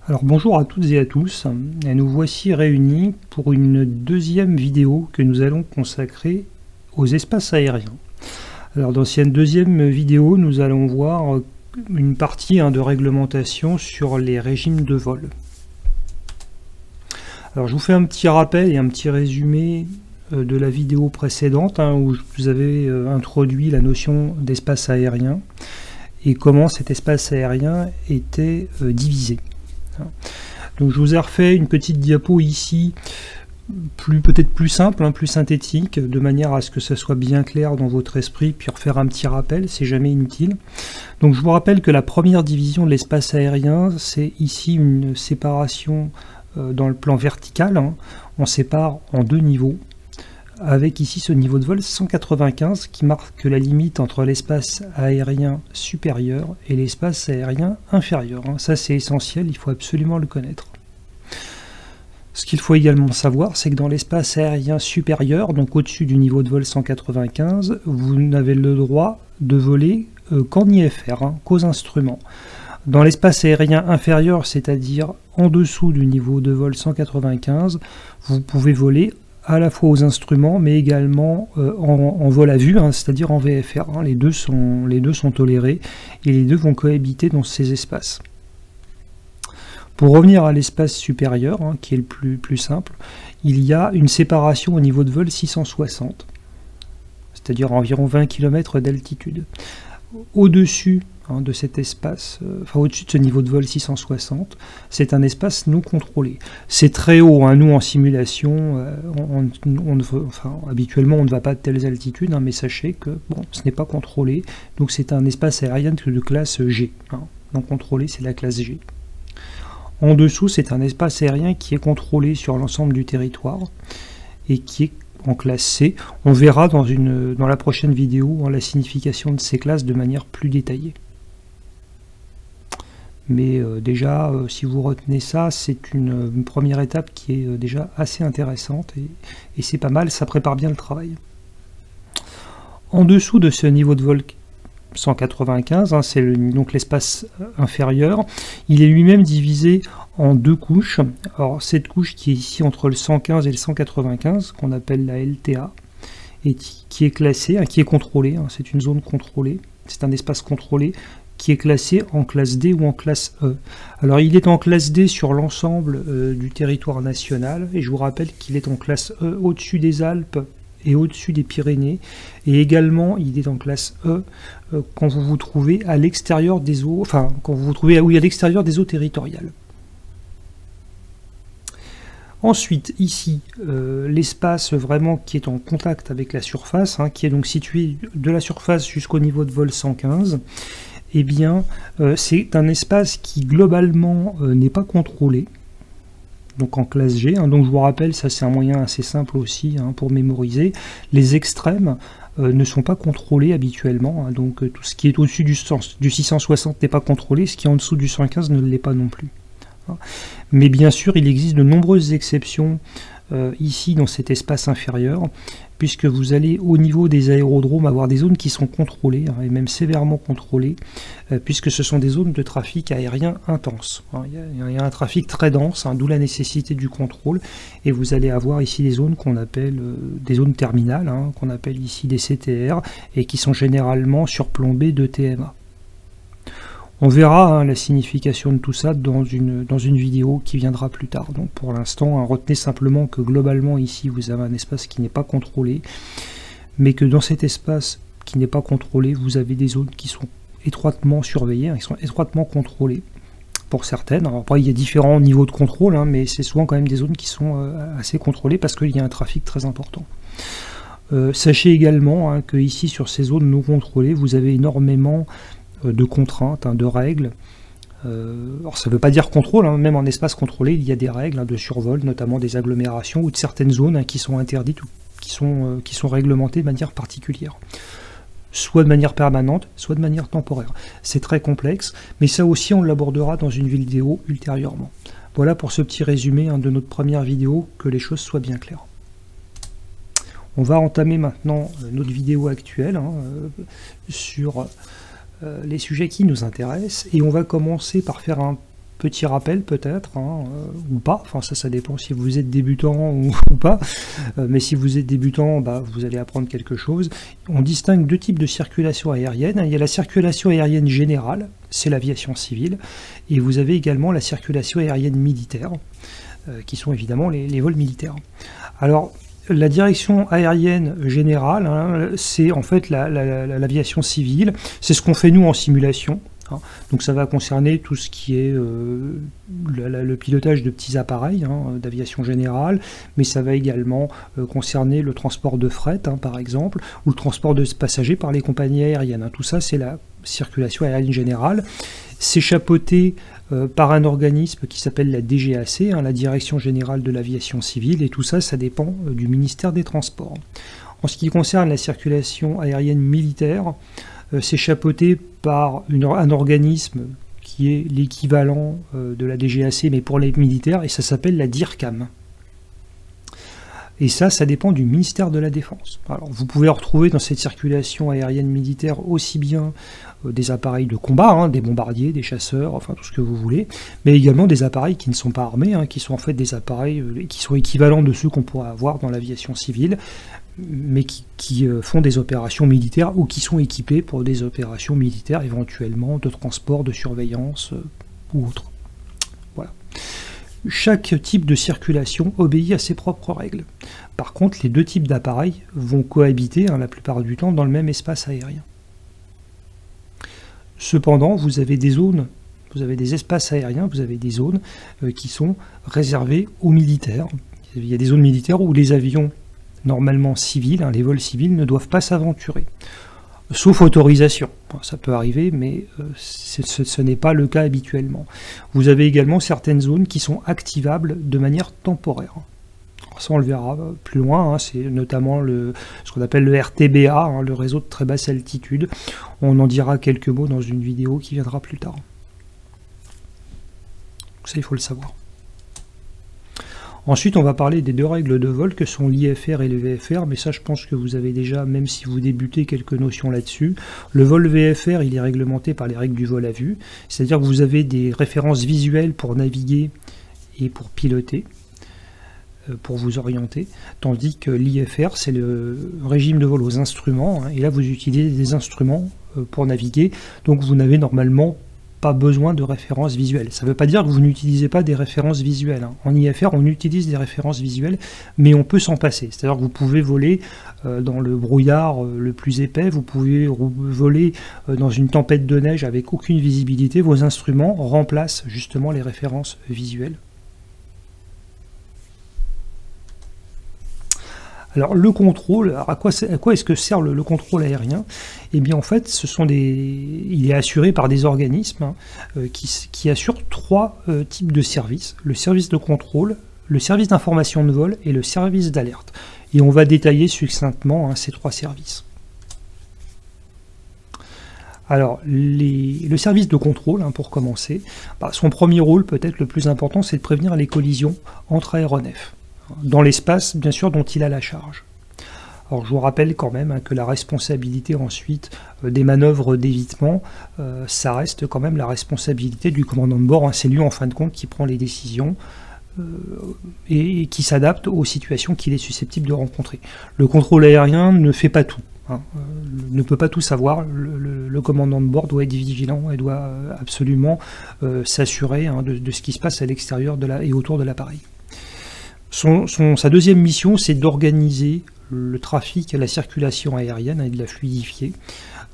Alors bonjour à toutes et à tous, et nous voici réunis pour une deuxième vidéo que nous allons consacrer aux espaces aériens. Alors dans cette deuxième vidéo, nous allons voir une partie de réglementation sur les régimes de vol. Alors je vous fais un petit rappel et un petit résumé de la vidéo précédente où je vous avais introduit la notion d'espace aérien et comment cet espace aérien était divisé. Donc je vous ai refait une petite diapo ici, peut-être plus simple, plus synthétique, de manière à ce que ça soit bien clair dans votre esprit, puis refaire un petit rappel, c'est jamais inutile. Donc je vous rappelle que la première division de l'espace aérien, c'est ici une séparation dans le plan vertical. On sépare en deux niveaux, avec ici ce niveau de vol 195 qui marque la limite entre l'espace aérien supérieur et l'espace aérien inférieur. Ça c'est essentiel, il faut absolument le connaître. Ce qu'il faut également savoir, c'est que dans l'espace aérien supérieur, donc au-dessus du niveau de vol 195, vous n'avez le droit de voler qu'en IFR, qu'aux instruments. Dans l'espace aérien inférieur, c'est-à-dire en dessous du niveau de vol 195, vous pouvez voler à la fois aux instruments, mais également en vol à vue, c'est-à-dire en VFR. Les deux sont tolérés et les deux vont cohabiter dans ces espaces. Pour revenir à l'espace supérieur, qui est le plus simple, il y a une séparation au niveau de vol 660, c'est-à-dire environ 20 km d'altitude. Au-dessus de cet espace, au-dessus de ce niveau de vol 660, c'est un espace non contrôlé. C'est très haut, nous en simulation, habituellement on ne va pas de telles altitudes, mais sachez que ce n'est pas contrôlé, donc c'est un espace aérien de classe G. Non contrôlé, c'est la classe G. En dessous, c'est un espace aérien qui est contrôlé sur l'ensemble du territoire et qui est en classe C. On verra dans la prochaine vidéo la signification de ces classes de manière plus détaillée. Mais déjà, si vous retenez ça, c'est une première étape qui est déjà assez intéressante et c'est pas mal, ça prépare bien le travail. En dessous de ce niveau de vol 195, c'est donc l'espace inférieur, il est lui-même divisé en deux couches. Alors cette couche qui est ici entre le 115 et le 195, qu'on appelle la LTA, et qui est classée, qui est contrôlée, c'est une zone contrôlée, c'est un espace contrôlé, qui est classé en classe D ou en classe E. Alors il est en classe D sur l'ensemble du territoire national, et je vous rappelle qu'il est en classe E au-dessus des Alpes et au-dessus des Pyrénées, et également il est en classe E quand vous vous trouvez à l'extérieur des eaux, quand vous vous trouvez à l'extérieur des eaux territoriales. Ensuite, ici, l'espace vraiment qui est en contact avec la surface, qui est donc situé de la surface jusqu'au niveau de vol 115, eh bien, c'est un espace qui globalement n'est pas contrôlé, donc en classe G. Donc je vous rappelle, ça c'est un moyen assez simple aussi pour mémoriser. Les extrêmes ne sont pas contrôlés habituellement, donc tout ce qui est au-dessus du 660 n'est pas contrôlé, ce qui est en dessous du 115 ne l'est pas non plus. Mais bien sûr, il existe de nombreuses exceptions ici dans cet espace inférieur, puisque vous allez au niveau des aérodromes avoir des zones qui sont contrôlées, et même sévèrement contrôlées, puisque ce sont des zones de trafic aérien intense. Il y a un trafic très dense, d'où la nécessité du contrôle, et vous allez avoir ici des zones qu'on appelle des zones terminales, qu'on appelle ici des CTR, et qui sont généralement surplombées de TMA. On verra la signification de tout ça dans une vidéo qui viendra plus tard. Donc pour l'instant, retenez simplement que globalement ici vous avez un espace qui n'est pas contrôlé, mais que dans cet espace qui n'est pas contrôlé, vous avez des zones qui sont étroitement surveillées, qui sont étroitement contrôlées pour certaines. Alors après, il y a différents niveaux de contrôle, mais c'est souvent quand même des zones qui sont assez contrôlées parce qu'il y a un trafic très important. Sachez également que ici sur ces zones non contrôlées, vous avez énormément de contraintes, de règles. Alors ça ne veut pas dire contrôle, même en espace contrôlé, il y a des règles de survol, notamment des agglomérations ou de certaines zones qui sont interdites ou qui sont réglementées de manière particulière. Soit de manière permanente, soit de manière temporaire. C'est très complexe, mais ça aussi on l'abordera dans une vidéo ultérieurement. Voilà pour ce petit résumé de notre première vidéo, que les choses soient bien claires. On va entamer maintenant notre vidéo actuelle sur les sujets qui nous intéressent, et on va commencer par faire un Petit rappel peut-être, hein, ou pas, enfin ça dépend si vous êtes débutant ou pas, mais si vous êtes débutant, bah, vous allez apprendre quelque chose. On distingue deux types de circulation aérienne. Il y a la circulation aérienne générale, c'est l'aviation civile, et vous avez également la circulation aérienne militaire, qui sont évidemment les vols militaires. Alors, la direction aérienne générale, hein, c'est en fait l'aviation civile, c'est ce qu'on fait nous en simulation. Donc ça va concerner tout ce qui est le pilotage de petits appareils d'aviation générale, mais ça va également concerner le transport de fret, par exemple, ou le transport de passagers par les compagnies aériennes. Tout ça, c'est la circulation aérienne générale. C'est chapeauté par un organisme qui s'appelle la DGAC, la Direction Générale de l'Aviation Civile, et tout ça, ça dépend du ministère des Transports. En ce qui concerne la circulation aérienne militaire, c'est chapeauté par un organisme qui est l'équivalent de la DGAC, mais pour les militaires, et ça s'appelle la DIRCAM. Et ça dépend du ministère de la Défense. Alors, vous pouvez retrouver dans cette circulation aérienne militaire aussi bien des appareils de combat, des bombardiers, des chasseurs, enfin tout ce que vous voulez, mais également des appareils qui ne sont pas armés, qui sont en fait des appareils qui sont équivalents de ceux qu'on pourrait avoir dans l'aviation civile, mais qui font des opérations militaires ou qui sont équipés pour des opérations militaires éventuellement de transport, de surveillance ou autre. Voilà. Chaque type de circulation obéit à ses propres règles. Par contre, les deux types d'appareils vont cohabiter la plupart du temps dans le même espace aérien. Cependant, vous avez des zones, vous avez des espaces aériens, vous avez des zones qui sont réservées aux militaires. Il y a des zones militaires où les avions normalement civils, les vols civils, ne doivent pas s'aventurer. Sauf autorisation. Ça peut arriver, mais ce n'est pas le cas habituellement. Vous avez également certaines zones qui sont activables de manière temporaire. Ça, on le verra plus loin, c'est notamment ce qu'on appelle le RTBA, le réseau de très basse altitude. On en dira quelques mots dans une vidéo qui viendra plus tard. Donc ça, il faut le savoir. Ensuite, on va parler des deux règles de vol que sont l'IFR et le VFR, mais ça, je pense que vous avez déjà, même si vous débutez, quelques notions là-dessus. Le vol VFR, il est réglementé par les règles du vol à vue, c'est-à-dire que vous avez des références visuelles pour naviguer et pour piloter, pour vous orienter, tandis que l'IFR, c'est le régime de vol aux instruments, et là, vous utilisez des instruments pour naviguer, donc vous n'avez normalement pas besoin de références visuelles. Ça ne veut pas dire que vous n'utilisez pas des références visuelles. En IFR, on utilise des références visuelles, mais on peut s'en passer. C'est-à-dire que vous pouvez voler dans le brouillard le plus épais, vous pouvez voler dans une tempête de neige avec aucune visibilité. Vos instruments remplacent justement les références visuelles. Alors le contrôle, alors à quoi est-ce que sert le contrôle aérien? Eh bien en fait, il est assuré par des organismes qui assurent trois types de services. Le service de contrôle, le service d'information de vol et le service d'alerte. Et on va détailler succinctement ces trois services. Alors, le service de contrôle, pour commencer, son premier rôle, peut-être le plus important, c'est de prévenir les collisions entre aéronefs, dans l'espace, bien sûr, dont il a la charge. Alors, je vous rappelle quand même que la responsabilité ensuite des manœuvres d'évitement, ça reste quand même la responsabilité du commandant de bord. C'est lui, en fin de compte, qui prend les décisions et qui s'adapte aux situations qu'il est susceptible de rencontrer. Le contrôle aérien ne fait pas tout. Ne peut pas tout savoir. Le commandant de bord doit être vigilant et doit absolument s'assurer de ce qui se passe à l'extérieur et autour de l'appareil. Sa deuxième mission, c'est d'organiser le trafic, la circulation aérienne et de la fluidifier,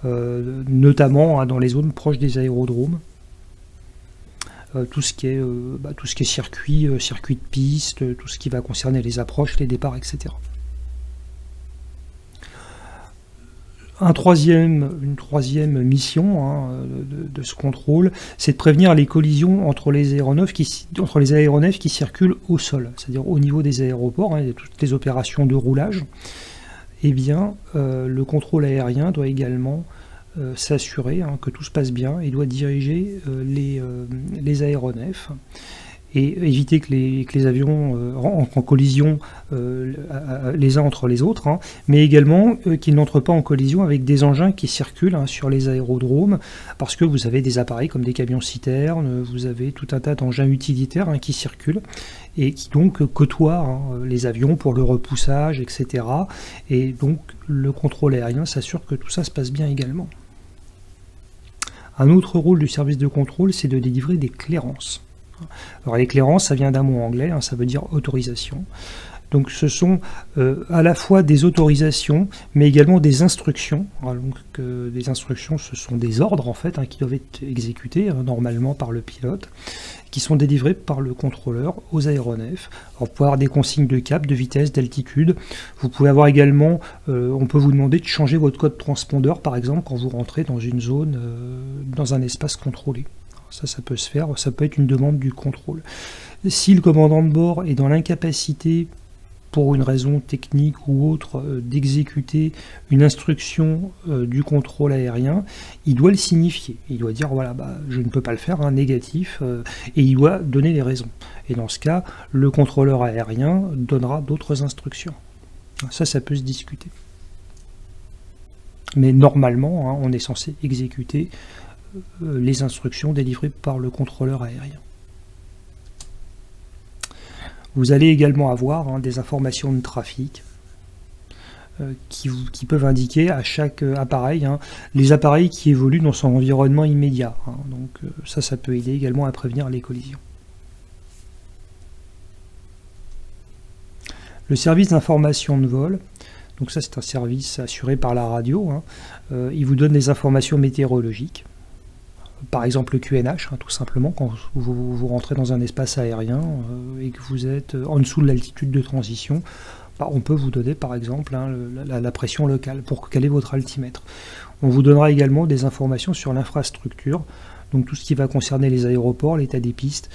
notamment dans les zones proches des aérodromes. Tout ce qui est circuit de piste, tout ce qui va concerner les approches, les départs, etc. Une troisième mission de ce contrôle, c'est de prévenir les collisions entre les aéronefs qui circulent au sol, c'est-à-dire au niveau des aéroports, toutes les opérations de roulage. Eh bien, le contrôle aérien doit également s'assurer que tout se passe bien et doit diriger les aéronefs et éviter que les avions entrent en collision les uns entre les autres, hein, mais également qu'ils n'entrent pas en collision avec des engins qui circulent sur les aérodromes, parce que vous avez des appareils comme des camions-citernes, vous avez tout un tas d'engins utilitaires qui circulent, et qui donc côtoient les avions pour le repoussage, etc. Et donc le contrôle aérien s'assure que tout ça se passe bien également. Un autre rôle du service de contrôle, c'est de délivrer des clérances. Alors les clérances, ça vient d'un mot anglais, ça veut dire autorisation. Donc ce sont à la fois des autorisations, mais également des instructions. Alors, donc, des instructions, ce sont des ordres en fait qui doivent être exécutés normalement par le pilote, qui sont délivrés par le contrôleur aux aéronefs. Alors, vous pouvez avoir des consignes de cap, de vitesse, d'altitude. Vous pouvez avoir également, on peut vous demander de changer votre code transpondeur, par exemple, quand vous rentrez dans une zone, dans un espace contrôlé. Ça peut se faire, ça peut être une demande du contrôle. Si le commandant de bord est dans l'incapacité, pour une raison technique ou autre, d'exécuter une instruction du contrôle aérien, il doit le signifier. Il doit dire, voilà, je ne peux pas le faire, négatif, et il doit donner les raisons. Et dans ce cas, le contrôleur aérien donnera d'autres instructions. Ça peut se discuter. Mais normalement, on est censé exécuter les instructions délivrées par le contrôleur aérien. Vous allez également avoir des informations de trafic qui peuvent indiquer à chaque appareil les appareils qui évoluent dans son environnement immédiat. Donc ça peut aider également à prévenir les collisions. Le service d'information de vol, donc ça c'est un service assuré par la radio, il vous donne des informations météorologiques. Par exemple le QNH, tout simplement, quand vous rentrez dans un espace aérien et que vous êtes en dessous de l'altitude de transition, on peut vous donner par exemple la pression locale pour caler votre altimètre. On vous donnera également des informations sur l'infrastructure, donc tout ce qui va concerner les aéroports, l'état des pistes,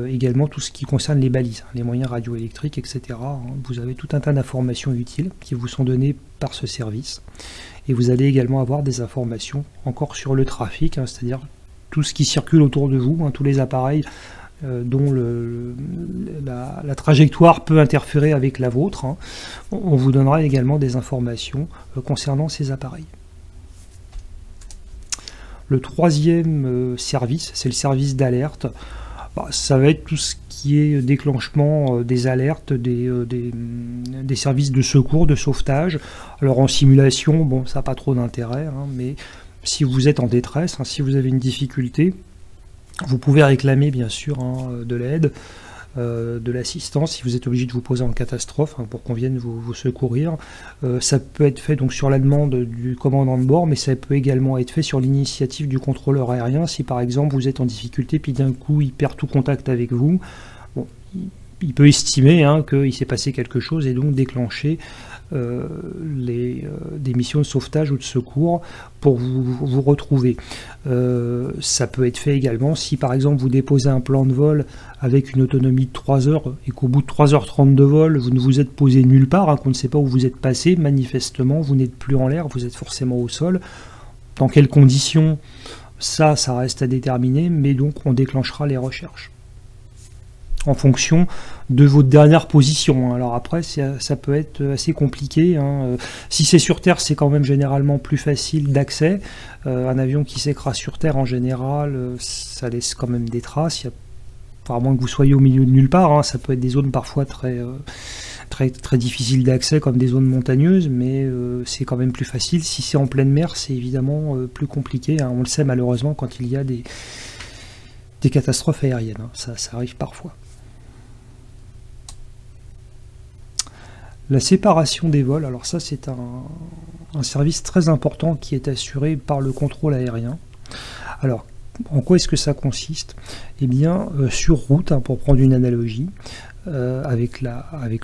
également tout ce qui concerne les balises, les moyens radioélectriques, etc. Vous avez tout un tas d'informations utiles qui vous sont données par ce service. Et vous allez également avoir des informations encore sur le trafic, c'est-à-dire tout ce qui circule autour de vous, tous les appareils dont la trajectoire peut interférer avec la vôtre. On vous donnera également des informations concernant ces appareils. Le troisième service, c'est le service d'alerte. Ça va être tout ce qui est déclenchement des alertes, des services de secours, de sauvetage. Alors en simulation, ça n'a pas trop d'intérêt, mais si vous êtes en détresse, si vous avez une difficulté, vous pouvez réclamer bien sûr de l'aide, de l'assistance, si vous êtes obligé de vous poser en catastrophe pour qu'on vienne vous secourir. Ça peut être fait donc sur la demande du commandant de bord, mais ça peut également être fait sur l'initiative du contrôleur aérien. Si par exemple vous êtes en difficulté, puis d'un coup il perd tout contact avec vous, il peut estimer qu'il s'est passé quelque chose et donc déclencher des missions de sauvetage ou de secours pour vous retrouver. Ça peut être fait également si par exemple vous déposez un plan de vol avec une autonomie de 3 heures et qu'au bout de 3h30 de vol vous ne vous êtes posé nulle part, qu'on ne sait pas où vous êtes passé, manifestement vous n'êtes plus en l'air, vous êtes forcément au sol. Dans quelles conditions, ça reste à déterminer, mais donc on déclenchera les recherches en fonction de votre dernière position. Alors après, ça peut être assez compliqué. Si c'est sur Terre, c'est quand même généralement plus facile d'accès. Un avion qui s'écrase sur Terre, en général, ça laisse quand même des traces. À moins que vous soyez au milieu de nulle part, ça peut être des zones parfois très difficiles d'accès, comme des zones montagneuses, mais c'est quand même plus facile. Si c'est en pleine mer, c'est évidemment plus compliqué. On le sait malheureusement quand il y a des catastrophes aériennes. Ça arrive parfois. La séparation des vols, alors ça c'est un service très important qui est assuré par le contrôle aérien. Alors, en quoi est-ce que ça consiste? Eh bien, sur route, pour prendre une analogie, avec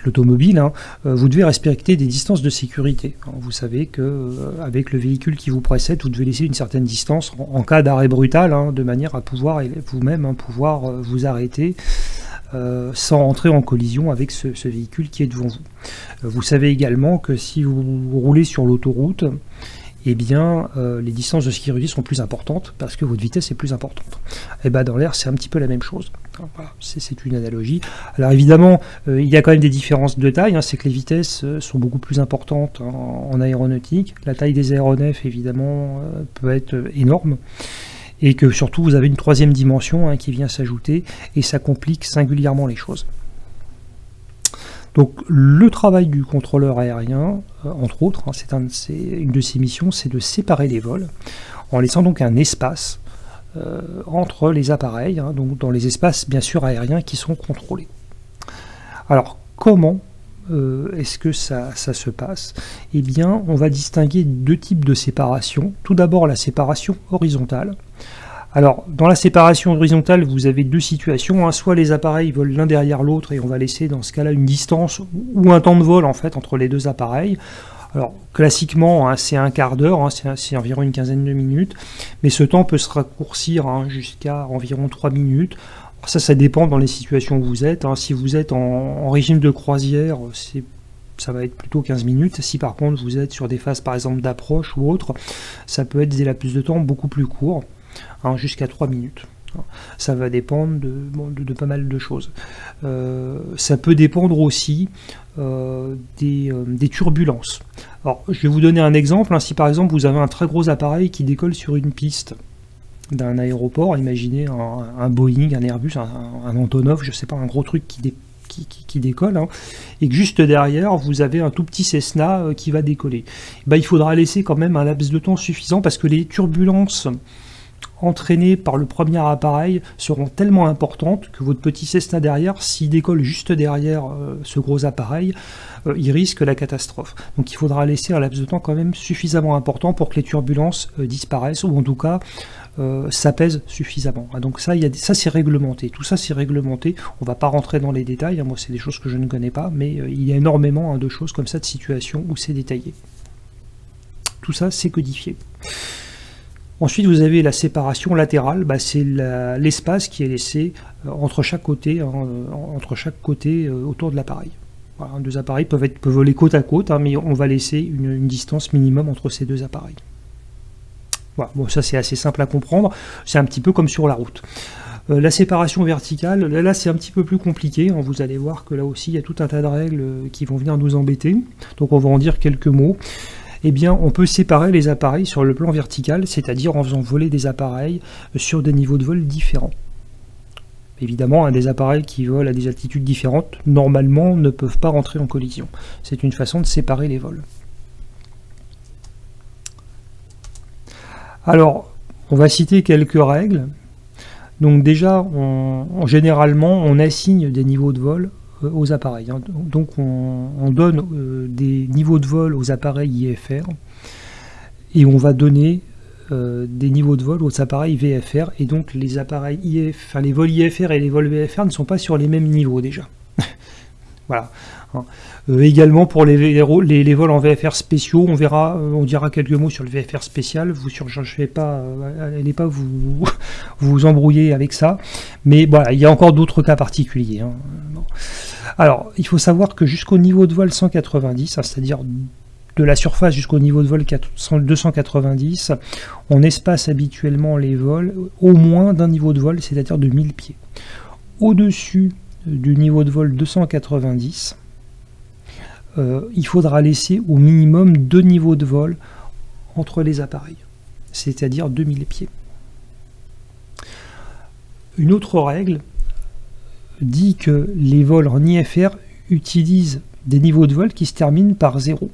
l'automobile, vous devez respecter des distances de sécurité. Vous savez qu'avec le véhicule qui vous précède, vous devez laisser une certaine distance en cas d'arrêt brutal, de manière à pouvoir vous-même pouvoir vous arrêter sans entrer en collision avec ce véhicule qui est devant vous. Vous savez également que si vous roulez sur l'autoroute, eh bien, les distances de sécurité sont plus importantes parce que votre vitesse est plus importante. Et ben, dans l'air, c'est un petit peu la même chose. Voilà, c'est une analogie. Alors évidemment, il y a quand même des différences de taille, c'est que les vitesses sont beaucoup plus importantes en aéronautique. La taille des aéronefs, évidemment, peut être énorme. Et que surtout, vous avez une troisième dimension qui vient s'ajouter, et ça complique singulièrement les choses. Donc le travail du contrôleur aérien, entre autres, une de ses missions, c'est de séparer les vols, en laissant donc un espace entre les appareils, donc dans les espaces bien sûr aériens qui sont contrôlés. Alors comment est-ce que ça se passe? Eh bien, on va distinguer deux types de séparation. Tout d'abord la séparation horizontale. Alors, dans la séparation horizontale, vous avez deux situations. Soit les appareils volent l'un derrière l'autre et on va laisser dans ce cas-là une distance ou un temps de vol en fait entre les deux appareils. Alors, classiquement, c'est un quart d'heure, c'est environ une quinzaine de minutes, mais ce temps peut se raccourcir jusqu'à environ 3 minutes. Alors ça dépend dans les situations où vous êtes. Si vous êtes en régime de croisière, ça va être plutôt 15 minutes. Si par contre vous êtes sur des phases par exemple d'approche ou autre, ça peut être des laps de temps beaucoup plus courts. Jusqu'à 3 minutes. Ça va dépendre de pas mal de choses. Ça peut dépendre aussi des turbulences. Alors, je vais vous donner un exemple. Si par exemple vous avez un très gros appareil qui décolle sur une piste d'un aéroport, imaginez un Boeing, un Airbus, un Antonov, je sais pas, un gros truc qui décolle, et que juste derrière vous avez un tout petit Cessna qui va décoller. Il faudra laisser quand même un laps de temps suffisant parce que les turbulences entraînées par le premier appareil seront tellement importantes que votre petit Cessna derrière, s'il décolle juste derrière ce gros appareil, il risque la catastrophe. Donc il faudra laisser un laps de temps quand même suffisamment important pour que les turbulences disparaissent, ou en tout cas s'apaisent suffisamment. Donc ça c'est réglementé, tout ça c'est réglementé, on ne va pas rentrer dans les détails, moi c'est des choses que je ne connais pas, mais il y a énormément de choses comme ça, de situations où c'est détaillé. Tout ça c'est codifié. Ensuite, vous avez la séparation latérale, c'est l'espace qui est laissé entre chaque côté autour de l'appareil. Voilà, deux appareils peuvent voler côte à côte, mais on va laisser une distance minimum entre ces deux appareils. Voilà, bon, ça c'est assez simple à comprendre, c'est un petit peu comme sur la route. La séparation verticale, là c'est un petit peu plus compliqué, vous allez voir que là aussi il y a tout un tas de règles qui vont venir nous embêter, donc on va en dire quelques mots. Eh bien, on peut séparer les appareils sur le plan vertical, c'est-à-dire en faisant voler des appareils sur des niveaux de vol différents. Évidemment, des appareils qui volent à des altitudes différentes, normalement, ne peuvent pas rentrer en collision. C'est une façon de séparer les vols. Alors, on va citer quelques règles. Donc déjà, généralement, on assigne des niveaux de vol aux appareils. Donc on donne des niveaux de vol aux appareils IFR et on va donner des niveaux de vol aux appareils VFR, et donc les appareils les vols IFR et les vols VFR ne sont pas sur les mêmes niveaux déjà. Voilà. Également pour les vols en VFR spéciaux, on dira quelques mots sur le VFR spécial, vous surchargez pas, allez pas vous embrouiller avec ça, mais voilà, il y a encore d'autres cas particuliers. Bon. Alors, il faut savoir que jusqu'au niveau de vol 190, c'est-à-dire de la surface jusqu'au niveau de vol 290, on espace habituellement les vols au moins d'un niveau de vol, c'est-à-dire de 1000 pieds. Au-dessus du niveau de vol 290, il faudra laisser au minimum 2 niveaux de vol entre les appareils, c'est-à-dire 2000 pieds. Une autre règle dit que les vols en IFR utilisent des niveaux de vol qui se terminent par 0,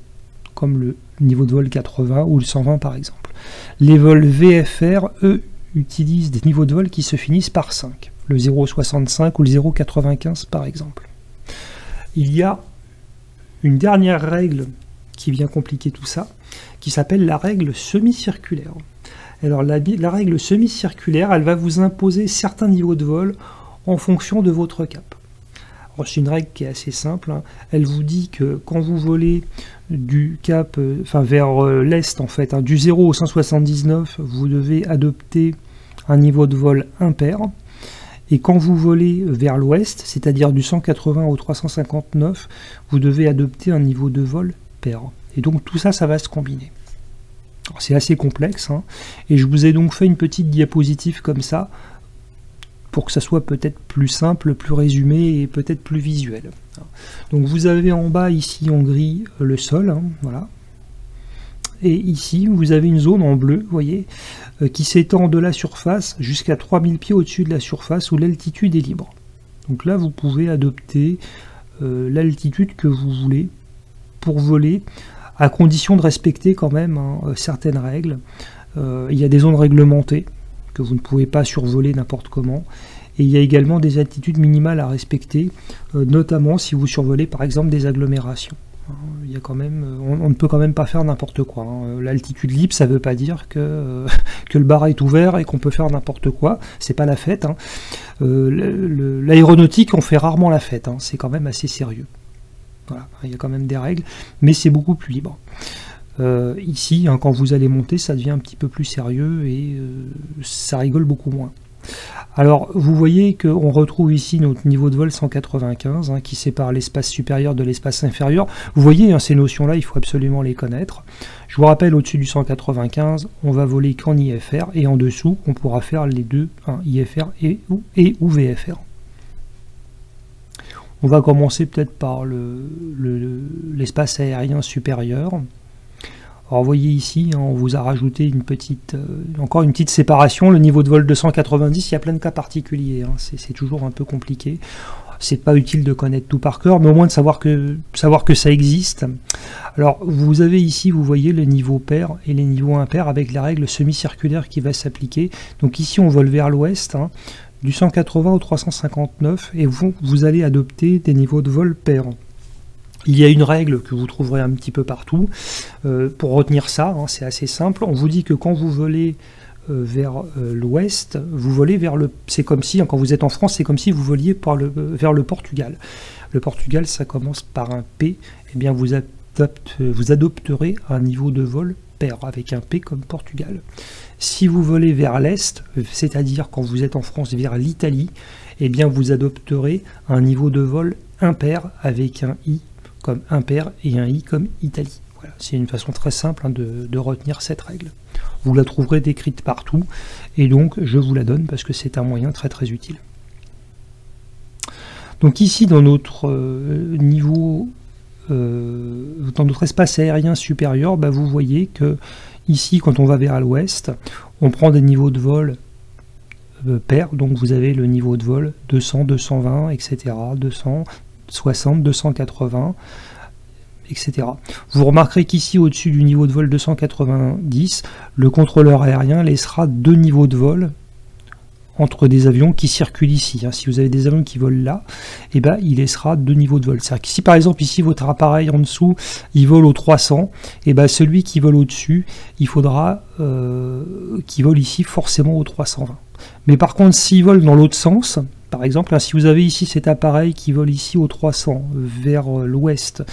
comme le niveau de vol 80 ou le 120 par exemple. Les vols VFR, eux, utilisent des niveaux de vol qui se finissent par 5, le 0,65 ou le 0,95 par exemple. Il y a une dernière règle qui vient compliquer tout ça, qui s'appelle la règle semi-circulaire. Alors la règle semi-circulaire, elle va vous imposer certains niveaux de vol en fonction de votre cap. C'est une règle qui est assez simple, elle vous dit que quand vous volez du cap, vers l'est en fait, du 0 au 179, vous devez adopter un niveau de vol impair, et quand vous volez vers l'ouest, c'est-à-dire du 180 au 359, vous devez adopter un niveau de vol pair. Et donc tout ça, ça va se combiner. C'est assez complexe, hein, et je vous ai donc fait une petite diapositive comme ça, pour que ça soit peut-être plus simple, plus résumé et peut-être plus visuel. Donc vous avez en bas ici en gris le sol, hein, voilà. Et ici vous avez une zone en bleu, vous voyez, qui s'étend de la surface jusqu'à 3000 pieds au-dessus de la surface où l'altitude est libre. Donc là vous pouvez adopter l'altitude que vous voulez pour voler, à condition de respecter quand même hein, certaines règles. Il y a des zones réglementées que vous ne pouvez pas survoler n'importe comment, et il y a également des altitudes minimales à respecter, notamment si vous survolez par exemple des agglomérations. Il y a quand même, on ne peut quand même pas faire n'importe quoi. Hein. L'altitude libre, ça ne veut pas dire que le bar est ouvert et qu'on peut faire n'importe quoi. C'est pas la fête. Hein. L'aéronautique, on fait rarement la fête. Hein. C'est quand même assez sérieux. Voilà. Il y a quand même des règles, mais c'est beaucoup plus libre. Ici, hein, quand vous allez monter, ça devient un petit peu plus sérieux et ça rigole beaucoup moins. Alors, vous voyez qu'on retrouve ici notre niveau de vol 195, hein, qui sépare l'espace supérieur de l'espace inférieur. Vous voyez, hein, ces notions-là, il faut absolument les connaître. Je vous rappelle, au-dessus du 195, on va voler qu'en IFR, et en dessous, on pourra faire les deux, hein, IFR et ou VFR. On va commencer peut-être par l'espace aérien supérieur. Alors vous voyez ici, hein, on vous a rajouté une petite, encore une petite séparation. Le niveau de vol 290, il y a plein de cas particuliers. Hein, c'est toujours un peu compliqué. C'est pas utile de connaître tout par cœur, mais au moins de savoir que ça existe. Alors vous avez ici, vous voyez les niveaux pairs et les niveaux impairs avec la règle semi-circulaire qui va s'appliquer. Donc ici, on vole vers l'ouest, hein, du 180 au 359, et vous allez adopter des niveaux de vol pairs. Il y a une règle que vous trouverez un petit peu partout pour retenir ça, hein, c'est assez simple. On vous dit que quand vous volez vers l'ouest, vous volez vers le... C'est comme si, hein, quand vous êtes en France, c'est comme si vous voliez vers le Portugal. Le Portugal, ça commence par un P, et bien vous adopterez un niveau de vol pair, avec un P comme Portugal. Si vous volez vers l'est, c'est-à-dire quand vous êtes en France vers l'Italie, et bien vous adopterez un niveau de vol impair avec un I comme impair et un I comme Italie. Voilà, c'est une façon très simple hein, de retenir cette règle. Vous la trouverez décrite partout, et donc je vous la donne parce que c'est un moyen très très utile. Donc ici dans notre niveau, dans notre espace aérien supérieur, bah, vous voyez que ici quand on va vers l'ouest, on prend des niveaux de vol pairs, donc vous avez le niveau de vol 200, 220, etc., 260, 280, etc. Vous remarquerez qu'ici, au-dessus du niveau de vol 290, le contrôleur aérien laissera deux niveaux de vol entre des avions qui circulent ici. Hein. Si vous avez des avions qui volent là, eh ben, il laissera deux niveaux de vol. C'est-à-dire que si par exemple ici votre appareil en dessous, il vole au 300, eh ben, celui qui vole au-dessus, il faudra qu'il vole ici forcément au 320. Mais par contre, s'il vole dans l'autre sens, par exemple, hein, si vous avez ici cet appareil qui vole ici au 300 vers l'ouest,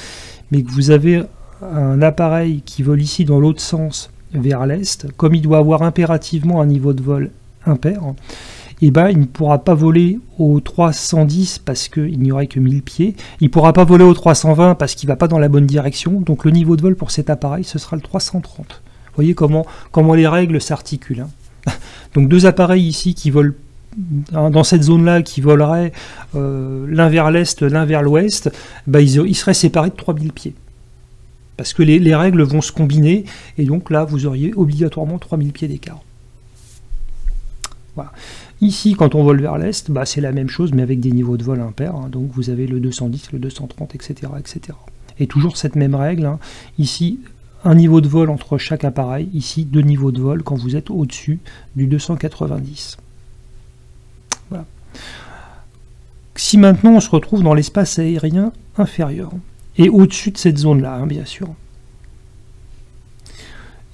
mais que vous avez un appareil qui vole ici dans l'autre sens vers l'est, comme il doit avoir impérativement un niveau de vol impair, eh ben, il ne pourra pas voler au 310 parce qu'il n'y aurait que 1000 pieds, il ne pourra pas voler au 320 parce qu'il ne va pas dans la bonne direction, donc le niveau de vol pour cet appareil, ce sera le 330. Vous voyez comment les règles s'articulent. Hein. Donc deux appareils ici qui volent dans cette zone-là, qui voleraient l'un vers l'est, l'un vers l'ouest, bah, ils seraient séparés de 3000 pieds. Parce que les règles vont se combiner, et donc là, vous auriez obligatoirement 3000 pieds d'écart. Voilà. Ici, quand on vole vers l'est, bah, c'est la même chose, mais avec des niveaux de vol impairs. Hein, donc vous avez le 210, le 230, etc. etc. Et toujours cette même règle. Hein, ici, un niveau de vol entre chaque appareil. Ici, deux niveaux de vol quand vous êtes au-dessus du 290. Voilà. Si maintenant on se retrouve dans l'espace aérien inférieur, et au-dessus de cette zone-là, hein, bien sûr.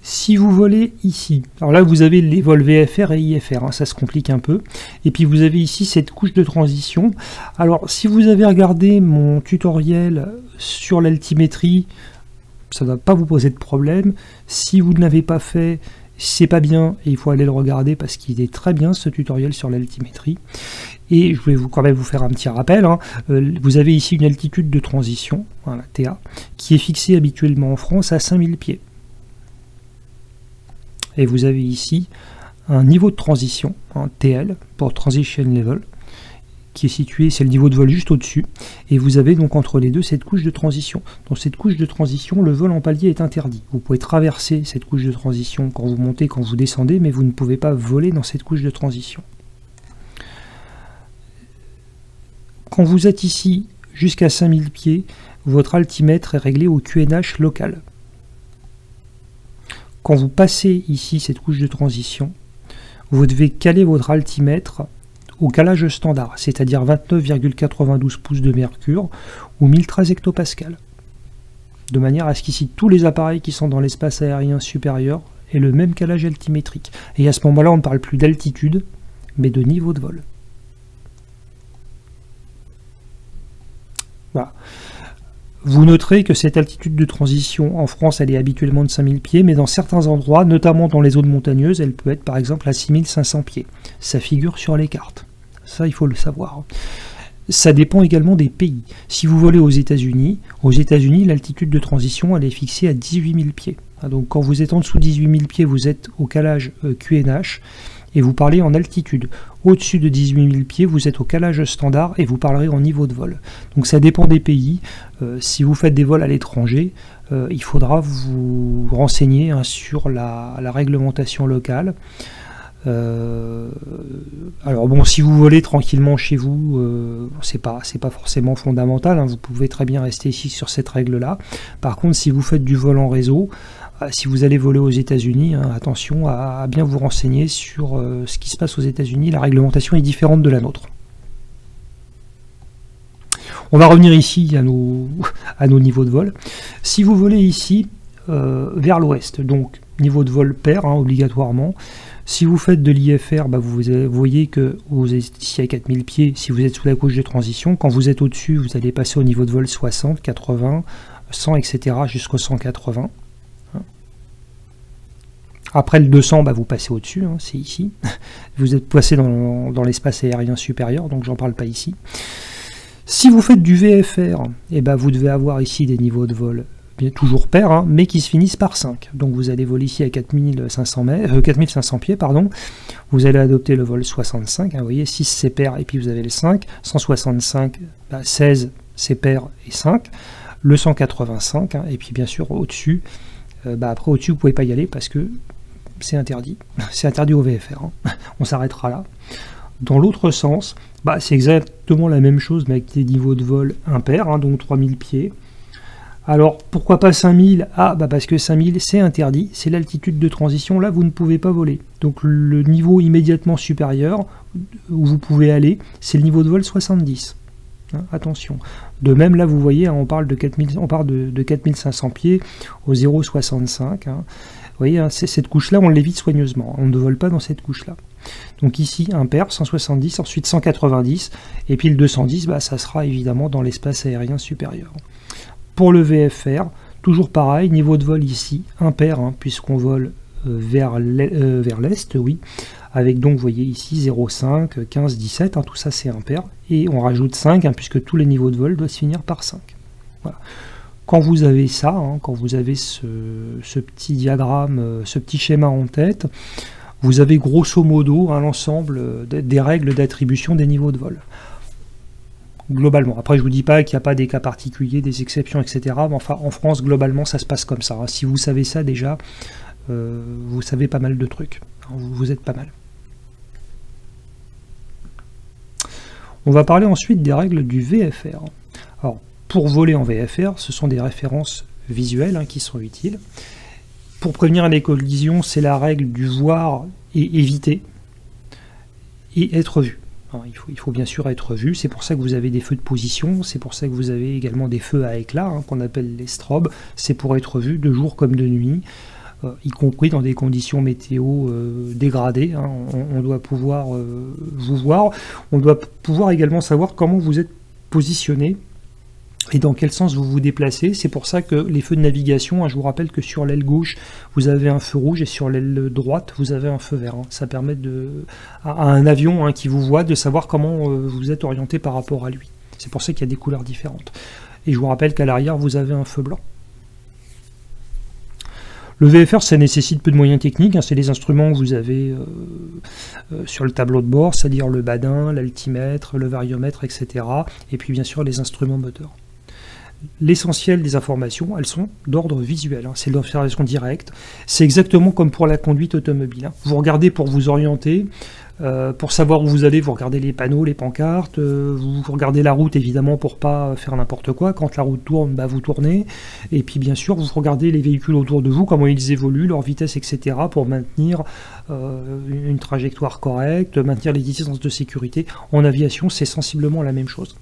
Si vous volez ici, alors là vous avez les vols VFR et IFR, hein, ça se complique un peu, et puis vous avez ici cette couche de transition. Alors si vous avez regardé mon tutoriel sur l'altimétrie, ça ne va pas vous poser de problème. Si vous ne l'avez pas fait, c'est pas bien, et il faut aller le regarder parce qu'il est très bien ce tutoriel sur l'altimétrie. Et je vais quand même vous faire un petit rappel, hein. Vous avez ici une altitude de transition, voilà, TA, qui est fixée habituellement en France à 5000 pieds. Et vous avez ici un niveau de transition, un TL, pour Transition Level, qui est situé, c'est le niveau de vol juste au-dessus, et vous avez donc entre les deux cette couche de transition. Dans cette couche de transition, le vol en palier est interdit. Vous pouvez traverser cette couche de transition quand vous montez, quand vous descendez, mais vous ne pouvez pas voler dans cette couche de transition. Quand vous êtes ici jusqu'à 5000 pieds, votre altimètre est réglé au QNH local. Quand vous passez ici cette couche de transition, vous devez caler votre altimètre au calage standard, c'est-à-dire 29,92 pouces de mercure ou 1013 hectopascales, de manière à ce qu'ici tous les appareils qui sont dans l'espace aérien supérieur aient le même calage altimétrique. Et à ce moment-là, on ne parle plus d'altitude, mais de niveau de vol. Voilà. Vous noterez que cette altitude de transition en France, elle est habituellement de 5000 pieds, mais dans certains endroits, notamment dans les zones montagneuses, elle peut être par exemple à 6500 pieds. Ça figure sur les cartes. Ça, il faut le savoir. Ça dépend également des pays. Si vous volez aux États-Unis, l'altitude de transition, elle est fixée à 18 000 pieds. Donc quand vous êtes en dessous de 18 000 pieds, vous êtes au calage QNH et vous parlez en altitude. Au-dessus de 18 000 pieds, vous êtes au calage standard et vous parlerez en niveau de vol. Donc ça dépend des pays. Si vous faites des vols à l'étranger, il faudra vous renseigner sur la réglementation locale. Alors bon, si vous volez tranquillement chez vous, c'est pas forcément fondamental, hein, vous pouvez très bien rester ici sur cette règle là. Par contre, si vous faites du vol en réseau, si vous allez voler aux États-Unis, hein, attention à bien vous renseigner sur ce qui se passe aux États-Unis. La réglementation est différente de la nôtre. On va revenir ici à nos niveaux de vol. Si vous volez ici vers l'ouest, donc niveau de vol pair, hein, obligatoirement. Si vous faites de l'IFR, bah vous voyez que vous êtes ici à 4000 pieds, si vous êtes sous la couche de transition. Quand vous êtes au-dessus, vous allez passer au niveau de vol 60, 80, 100, etc. jusqu'au 180. Après le 200, bah vous passez au-dessus, hein, c'est ici. Vous êtes passé dans l'espace aérien supérieur, donc j'en parle pas ici. Si vous faites du VFR, eh ben vous devez avoir ici des niveaux de vol toujours pairs, hein, mais qui se finissent par 5. Donc vous allez voler ici à 4500 pieds, pardon. Vous allez adopter le vol 65, hein, vous voyez, 6 c'est pair et puis vous avez le 5. 165, bah, 16 c'est pair et 5. Le 185, hein, et puis bien sûr au-dessus, après au-dessus vous ne pouvez pas y aller parce que c'est interdit. C'est interdit au VFR. Hein. On s'arrêtera là. Dans l'autre sens, bah, c'est exactement la même chose, mais avec des niveaux de vol impairs, hein, donc 3000 pieds. Alors, pourquoi pas 5000? Ah, bah parce que 5000, c'est interdit, c'est l'altitude de transition, là, vous ne pouvez pas voler. Donc, le niveau immédiatement supérieur, où vous pouvez aller, c'est le niveau de vol 70. Hein, attention. De même, là, vous voyez, hein, on parle de 4500 pieds au 0,65. Hein. Vous voyez, hein, cette couche-là, on l'évite soigneusement. On ne vole pas dans cette couche-là. Donc ici, impair, 170, ensuite 190, et puis le 210, bah, ça sera évidemment dans l'espace aérien supérieur. Pour le VFR, toujours pareil, niveau de vol ici, impair, hein, puisqu'on vole vers l'est, oui, avec donc, vous voyez ici, 0,5, 15, 17, hein, tout ça c'est impair, et on rajoute 5, hein, puisque tous les niveaux de vol doivent se finir par 5. Voilà. Quand vous avez ça, hein, quand vous avez ce petit diagramme, ce petit schéma en tête, vous avez grosso modo hein, l'ensemble des règles d'attribution des niveaux de vol. Globalement. Après, je ne vous dis pas qu'il n'y a pas des cas particuliers, des exceptions, etc. Mais enfin, en France, globalement, ça se passe comme ça. Hein. Si vous savez ça déjà, vous savez pas mal de trucs. Hein, vous êtes pas mal. On va parler ensuite des règles du VFR. Alors, pour voler en VFR, ce sont des références visuelles hein, qui sont utiles. Pour prévenir les collisions, c'est la règle du voir et éviter et être vu. Il faut bien sûr être vu, c'est pour ça que vous avez des feux de position, c'est pour ça que vous avez également des feux à éclat, hein, qu'on appelle les strobes, c'est pour être vu de jour comme de nuit, y compris dans des conditions météo dégradées. Hein, on doit pouvoir vous voir, on doit pouvoir également savoir comment vous êtes positionné, et dans quel sens vous vous déplacez. C'est pour ça que les feux de navigation, hein, je vous rappelle que sur l'aile gauche, vous avez un feu rouge et sur l'aile droite, vous avez un feu vert. Hein. Ça permet à un avion hein, qui vous voit de savoir comment vous êtes orienté par rapport à lui. C'est pour ça qu'il y a des couleurs différentes. Et je vous rappelle qu'à l'arrière, vous avez un feu blanc. Le VFR, ça nécessite peu de moyens techniques, hein, c'est les instruments que vous avez sur le tableau de bord, c'est-à-dire le badin, l'altimètre, le variomètre, etc. Et puis bien sûr les instruments moteurs. L'essentiel des informations, elles sont d'ordre visuel, hein, c'est de l'observation directe. C'est exactement comme pour la conduite automobile, hein. Vous regardez pour vous orienter, pour savoir où vous allez, vous regardez les panneaux, les pancartes, vous regardez la route évidemment pour pas faire n'importe quoi. Quand la route tourne, bah, vous tournez. Et puis bien sûr, vous regardez les véhicules autour de vous, comment ils évoluent, leur vitesse, etc. pour maintenir une trajectoire correcte, maintenir les distances de sécurité. En aviation, c'est sensiblement la même chose.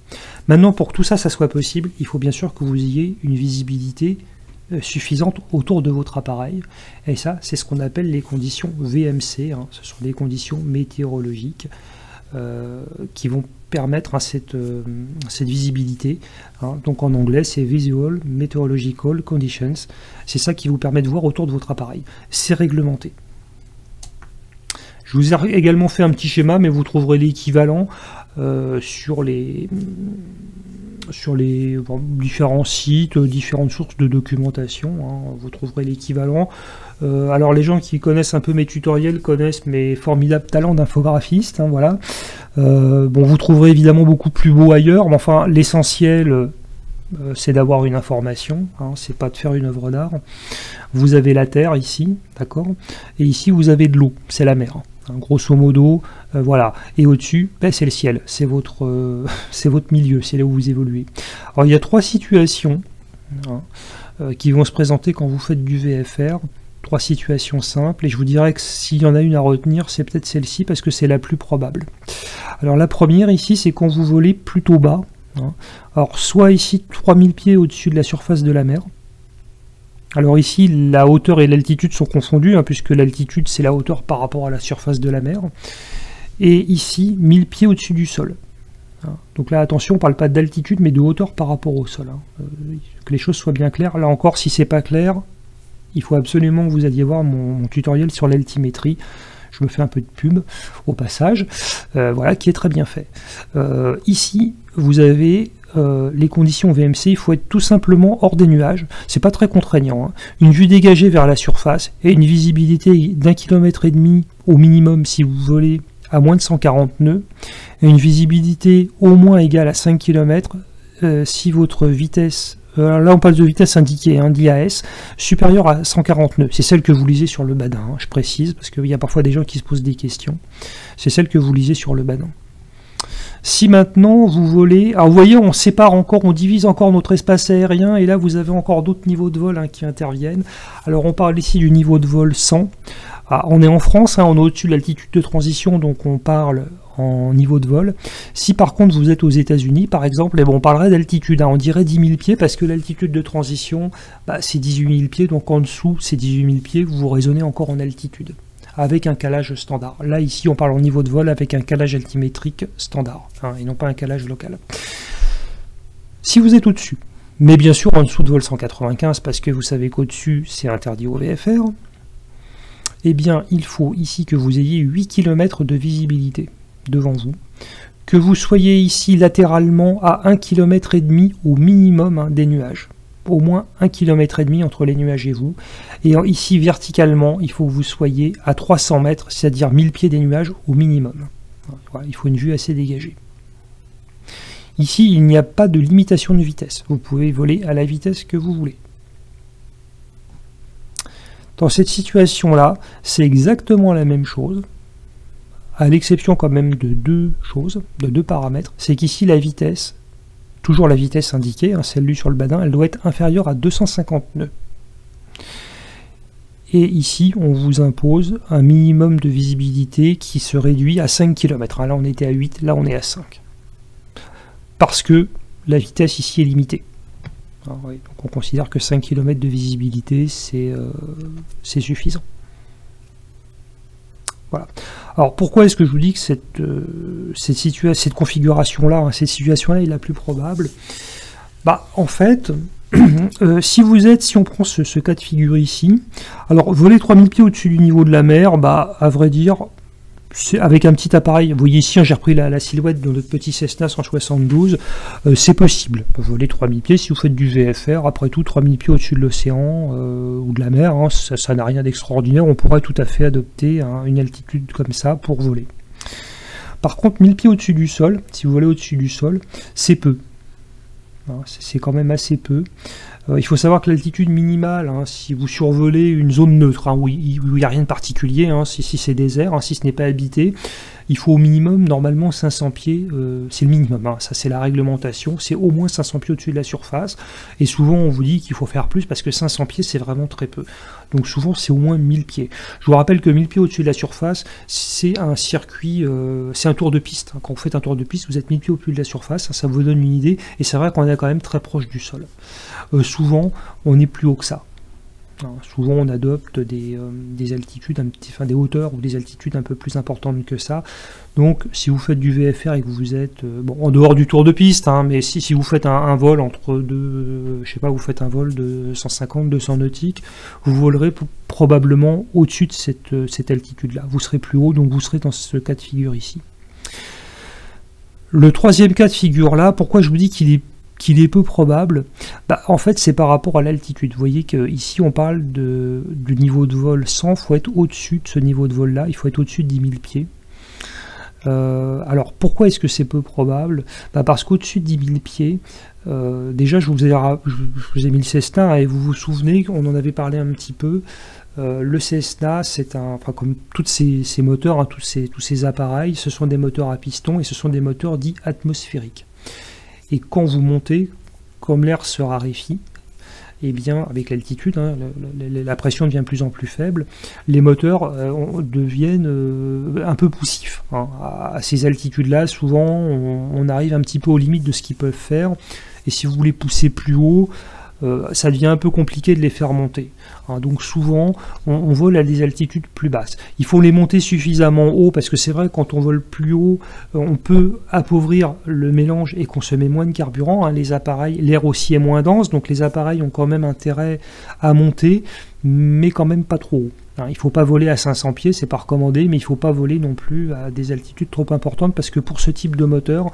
Maintenant, pour que tout ça, ça soit possible, il faut bien sûr que vous ayez une visibilité suffisante autour de votre appareil, et ça c'est ce qu'on appelle les conditions VMC, hein. Ce sont des conditions météorologiques qui vont permettre cette visibilité, hein. Donc en anglais c'est Visual Meteorological Conditions, c'est ça qui vous permet de voir autour de votre appareil, c'est réglementé. Je vous ai également fait un petit schéma, mais vous trouverez l'équivalent sur les différents sites, différentes sources de documentation, hein, vous trouverez l'équivalent. Alors les gens qui connaissent un peu mes tutoriels connaissent mes formidables talents d'infographiste, hein, voilà. Bon, vous trouverez évidemment beaucoup plus beau ailleurs, mais enfin l'essentiel c'est d'avoir une information, hein, c'est pas de faire une œuvre d'art. Vous avez la terre ici, d'accord, et ici vous avez de l'eau, c'est la mer. Hein, grosso modo, voilà. Et au-dessus, ben, c'est le ciel, c'est votre milieu, c'est là où vous évoluez. Alors il y a trois situations, hein, qui vont se présenter quand vous faites du VFR, trois situations simples, et je vous dirais que s'il y en a une à retenir, c'est peut-être celle-ci, parce que c'est la plus probable. Alors la première ici, c'est quand vous volez plutôt bas, hein. Alors soit ici 3000 pieds au-dessus de la surface de la mer. Alors ici, la hauteur et l'altitude sont confondues, hein, puisque l'altitude, c'est la hauteur par rapport à la surface de la mer. Et ici, 1000 pieds au-dessus du sol. Hein. Donc là, attention, on ne parle pas d'altitude, mais de hauteur par rapport au sol. Hein. Que les choses soient bien claires. Là encore, si c'est pas clair, il faut absolument que vous alliez voir mon tutoriel sur l'altimétrie. Je me fais un peu de pub au passage, voilà, qui est très bien fait. Ici, vous avez les conditions VMC, il faut être tout simplement hors des nuages, c'est pas très contraignant, hein. Une vue dégagée vers la surface et une visibilité d'1,5 km au minimum si vous volez à moins de 140 nœuds, et une visibilité au moins égale à 5 km si votre vitesse, là on parle de vitesse indiquée, hein, d'IAS, supérieure à 140 nœuds, c'est celle que vous lisez sur le badin, hein, je précise, parce qu'il y a parfois des gens qui se posent des questions, c'est celle que vous lisez sur le badin. Si maintenant vous volez, alors vous voyez, on sépare encore, on divise encore notre espace aérien, et là vous avez encore d'autres niveaux de vol, hein, qui interviennent. Alors on parle ici du niveau de vol 100. Ah, on est en France, hein, on est au-dessus de l'altitude de transition, donc on parle en niveau de vol. Si par contre vous êtes aux États-Unis, par exemple, eh ben, on parlerait d'altitude, hein, on dirait 10 000 pieds, parce que l'altitude de transition, bah, c'est 18 000 pieds, donc en dessous, c'est 18 000 pieds, vous raisonnez encore en altitude, avec un calage standard. Là, ici, on parle en niveau de vol avec un calage altimétrique standard, hein, et non pas un calage local. Si vous êtes au-dessus, mais bien sûr en dessous de vol 195, parce que vous savez qu'au-dessus, c'est interdit au VFR, eh bien, il faut ici que vous ayez 8 km de visibilité devant vous, que vous soyez ici latéralement à 1,5 km au minimum, hein, des nuages. Au moins 1,5 km entre les nuages et vous. Et ici, verticalement, il faut que vous soyez à 300 mètres, c'est-à-dire 1000 pieds des nuages au minimum. Voilà, il faut une vue assez dégagée. Ici, il n'y a pas de limitation de vitesse. Vous pouvez voler à la vitesse que vous voulez. Dans cette situation-là, c'est exactement la même chose, à l'exception quand même de deux choses, de deux paramètres. C'est qu'ici, la vitesse, toujours la vitesse indiquée, hein, celle lue sur le badin, elle doit être inférieure à 250 nœuds. Et ici, on vous impose un minimum de visibilité qui se réduit à 5 km. Hein, là, on était à 8, là, on est à 5. Parce que la vitesse ici est limitée. Ah, oui, donc on considère que 5 km de visibilité, c'est suffisant. Voilà. Alors pourquoi est-ce que je vous dis que cette configuration-là, hein, cette situation-là est la plus probable? Bah, en fait, si on prend ce cas de figure ici, alors voler 3000 pieds au-dessus du niveau de la mer, bah, à vrai dire, avec un petit appareil, vous voyez ici, j'ai repris la silhouette de notre petit Cessna 172, c'est possible. Vous voler 3000 pieds si vous faites du VFR, après tout 3000 pieds au-dessus de l'océan ou de la mer, hein, ça n'a rien d'extraordinaire, on pourrait tout à fait adopter une altitude comme ça pour voler. Par contre, 1000 pieds au-dessus du sol, si vous volez au-dessus du sol, c'est peu. C'est quand même assez peu. Il faut savoir que l'altitude minimale, hein, si vous survolez une zone neutre, hein, où il n'y a rien de particulier, hein, si c'est désert, hein, si ce n'est pas habité, il faut au minimum, normalement, 500 pieds, c'est le minimum, hein, ça c'est la réglementation, c'est au moins 500 pieds au-dessus de la surface, et souvent on vous dit qu'il faut faire plus, parce que 500 pieds c'est vraiment très peu. Donc souvent c'est au moins 1000 pieds. Je vous rappelle que 1000 pieds au-dessus de la surface, c'est un circuit, c'est un tour de piste. Quand vous faites un tour de piste, vous êtes 1000 pieds au-dessus de la surface, ça vous donne une idée, et c'est vrai qu'on est quand même très proche du sol. Souvent, on est plus haut que ça. Souvent, on adopte des altitudes, des hauteurs ou des altitudes un peu plus importantes que ça. Donc, si vous faites du VFR et que vous êtes en dehors du tour de piste, hein, mais si vous faites un vol entre deux, je sais pas, vous faites un vol de 150-200 nautiques, vous volerez probablement au-dessus de cette altitude-là. Vous serez plus haut, donc vous serez dans ce cas de figure ici. Le troisième cas de figure là, pourquoi je vous dis qu'il est peu probable, en fait c'est par rapport à l'altitude. Vous voyez qu'ici on parle du niveau de vol 100, il faut être au-dessus de ce niveau de vol là, il faut être au-dessus de 10 000 pieds. Alors pourquoi est-ce que c'est peu probable? Parce qu'au-dessus de 10 000 pieds, déjà je vous ai mis le Cessna, et vous vous souvenez qu'on en avait parlé un petit peu. Le Cessna, c'est comme tous ces moteurs, hein, tous ces appareils, ce sont des moteurs à piston et ce sont des moteurs dits atmosphériques. Et quand vous montez, comme l'air se raréfie, eh bien, avec l'altitude, hein, la pression devient de plus en plus faible, les moteurs deviennent un peu poussifs. Hein. À ces altitudes-là, souvent, on arrive un petit peu aux limites de ce qu'ils peuvent faire, et si vous voulez pousser plus haut, ça devient un peu compliqué de les faire monter. Hein, donc souvent, on vole à des altitudes plus basses. Il faut les monter suffisamment haut, parce que c'est vrai, quand on vole plus haut, on peut appauvrir le mélange et consommer moins de carburant. Hein, les appareils, l'air aussi est moins dense, donc les appareils ont quand même intérêt à monter, mais quand même pas trop haut. Hein, il ne faut pas voler à 500 pieds, c'est pas recommandé, mais il ne faut pas voler non plus à des altitudes trop importantes, parce que pour ce type de moteur,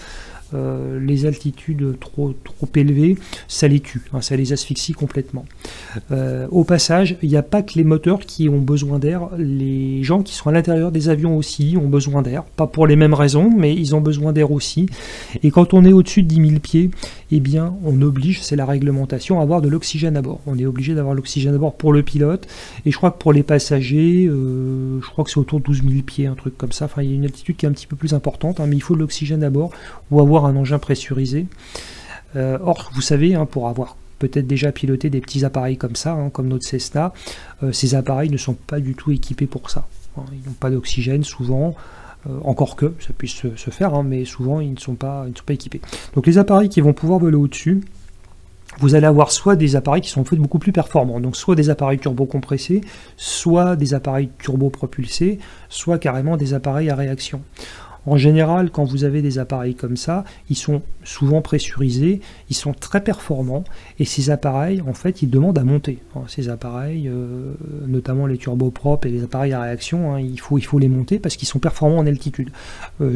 les altitudes trop élevées, ça les tue, hein, ça les asphyxie complètement. Au passage, il n'y a pas que les moteurs qui ont besoin d'air, les gens qui sont à l'intérieur des avions aussi ont besoin d'air, pas pour les mêmes raisons, mais ils ont besoin d'air aussi. Et quand on est au-dessus de 10 000 pieds, eh bien, on oblige, c'est la réglementation, à avoir de l'oxygène à bord. On est obligé d'avoir l'oxygène à bord pour le pilote, et je crois que pour les passagers, je crois que c'est autour de 12 000 pieds, un truc comme ça. Enfin, il y a une altitude qui est un petit peu plus importante, hein, mais il faut de l'oxygène à bord ou avoir un engin pressurisé. Or, vous savez, hein, pour avoir peut-être déjà piloté des petits appareils comme ça, hein, comme notre Cessna, ces appareils ne sont pas du tout équipés pour ça. Hein, ils n'ont pas d'oxygène souvent, encore que ça puisse se faire, hein, mais souvent ils ne sont pas équipés. Donc les appareils qui vont pouvoir voler au-dessus, vous allez avoir soit des appareils qui sont faits beaucoup plus performants, donc soit des appareils turbo-compressés, soit des appareils turbo-propulsés, soit carrément des appareils à réaction. En général, quand vous avez des appareils comme ça, ils sont souvent pressurisés, ils sont très performants, et ces appareils, en fait, ils demandent à monter. Ces appareils, notamment les turboprops et les appareils à réaction, hein, il faut les monter parce qu'ils sont performants en altitude.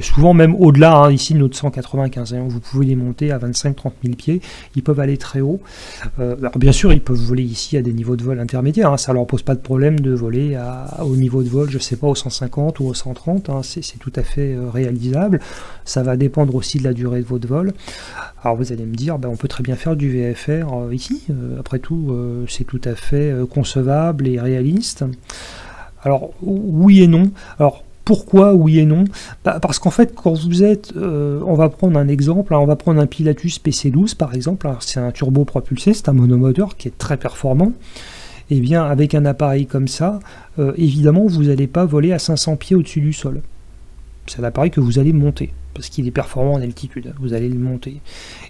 Souvent même au-delà, hein, ici notre 195, hein, vous pouvez les monter à 25-30 000 pieds, ils peuvent aller très haut. Alors bien sûr, ils peuvent voler ici à des niveaux de vol intermédiaires, hein, ça leur pose pas de problème de voler au niveau de vol, je sais pas, au 150 ou au 130, hein, c'est tout à fait réalisable. Ça va dépendre aussi de la durée de votre vol. Alors vous allez me dire, on peut très bien faire du VFR ici, après tout c'est tout à fait concevable et réaliste. Alors oui et non. Alors pourquoi oui et non? Parce qu'en fait, quand vous êtes, on va prendre un exemple, hein, on va prendre un Pilatus PC12 par exemple, c'est un turbo propulsé, c'est un monomoteur qui est très performant. Et bien avec un appareil comme ça, évidemment vous n'allez pas voler à 500 pieds au-dessus du sol. C'est un appareil que vous allez monter, parce qu'il est performant en altitude, vous allez le monter.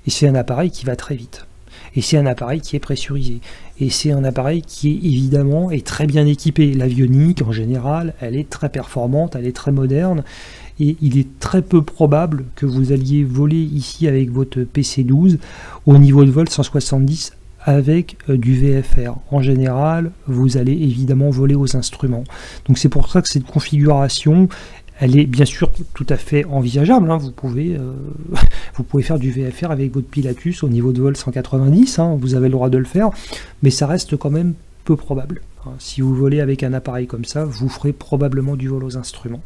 Et c'est un appareil qui va très vite. Et c'est un appareil qui est pressurisé. Et c'est un appareil qui est évidemment très bien équipé. L'avionique, en général, elle est très performante, elle est très moderne. Et il est très peu probable que vous alliez voler ici avec votre PC12 au niveau de vol 170 avec du VFR. En général, vous allez évidemment voler aux instruments. Donc c'est pour ça que cette configuration, Elle est bien sûr tout à fait envisageable, hein. Vous pouvez faire du VFR avec votre Pilatus au niveau de vol 190, hein. Vous avez le droit de le faire, mais ça reste quand même peu probable, hein. Si vous volez avec un appareil comme ça, vous ferez probablement du vol aux instruments.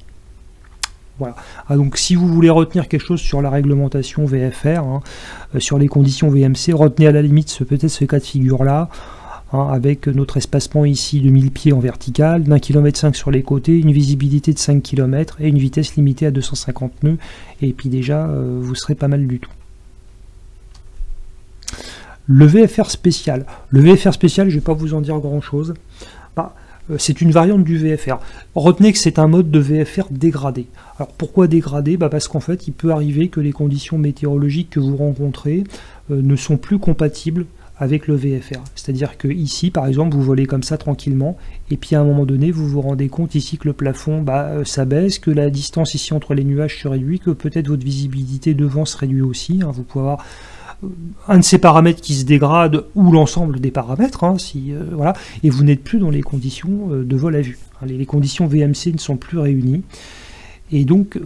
Voilà. Ah, donc si vous voulez retenir quelque chose sur la réglementation VFR, hein, sur les conditions VMC, retenez à la limite peut-être ce cas de figure-là, hein, avec notre espacement ici de 1000 pieds en vertical, d'1,5 km sur les côtés, une visibilité de 5 km et une vitesse limitée à 250 nœuds, et puis déjà vous serez pas mal du tout. Le VFR spécial. Le VFR spécial, je ne vais pas vous en dire grand-chose. C'est une variante du VFR. Retenez que c'est un mode de VFR dégradé. Alors pourquoi dégradé? Parce qu'en fait, il peut arriver que les conditions météorologiques que vous rencontrez ne sont plus compatibles avec le VFR. C'est-à-dire que ici, par exemple, vous volez comme ça tranquillement, et puis à un moment donné, vous vous rendez compte ici que le plafond ça baisse, que la distance ici entre les nuages se réduit, que peut-être votre visibilité devant se réduit aussi, hein. Vous pouvez avoir un de ces paramètres qui se dégrade ou l'ensemble des paramètres, hein, voilà, et vous n'êtes plus dans les conditions de vol à vue. Les conditions VMC ne sont plus réunies, et donc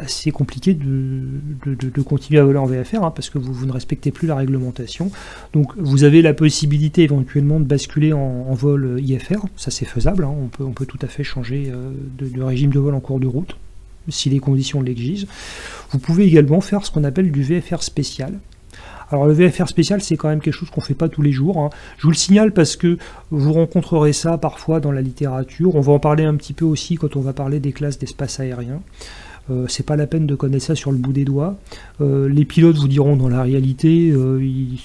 c'est compliqué de continuer à voler en VFR, hein, parce que vous ne respectez plus la réglementation. Donc vous avez la possibilité éventuellement de basculer en vol IFR, ça c'est faisable, hein, on peut tout à fait changer de régime de vol en cours de route, si les conditions l'exigent. Vous pouvez également faire ce qu'on appelle du VFR spécial. Alors le VFR spécial, c'est quand même quelque chose qu'on ne fait pas tous les jours, hein. Je vous le signale parce que vous rencontrerez ça parfois dans la littérature. On va en parler un petit peu aussi quand on va parler des classes d'espace aérien. C'est pas la peine de connaître ça sur le bout des doigts. Les pilotes vous diront dans la réalité,